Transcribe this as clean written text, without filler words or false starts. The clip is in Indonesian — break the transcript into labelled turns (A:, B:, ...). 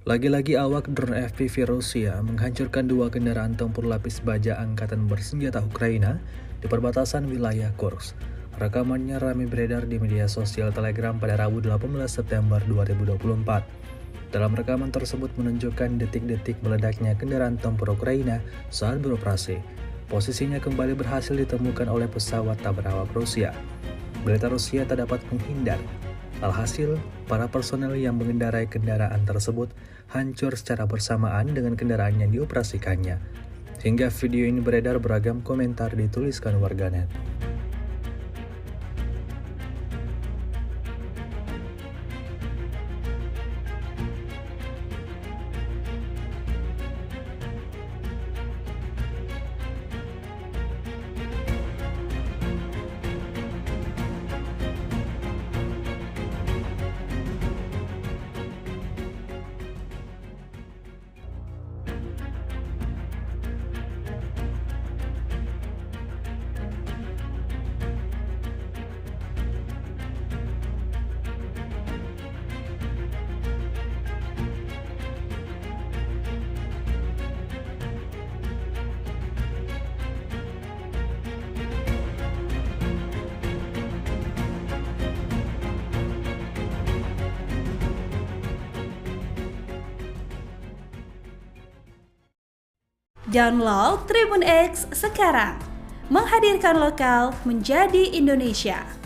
A: Lagi-lagi awak drone FPV Rusia menghancurkan dua kendaraan tempur lapis baja angkatan bersenjata Ukraina di perbatasan wilayah Kursk. Rekamannya ramai beredar di media sosial Telegram pada Rabu 18 September 2024. Dalam rekaman tersebut menunjukkan detik-detik meledaknya kendaraan tempur Ukraina saat beroperasi. Posisinya kembali berhasil ditemukan oleh pesawat tak berawak Rusia. Militer Rusia tak dapat menghindar. Alhasil, para personel yang mengendarai kendaraan tersebut hancur secara bersamaan dengan kendaraan yang dioperasikannya. Hingga video ini beredar, beragam komentar dituliskan warganet.
B: Download Tribun X sekarang, menghadirkan lokal menjadi Indonesia.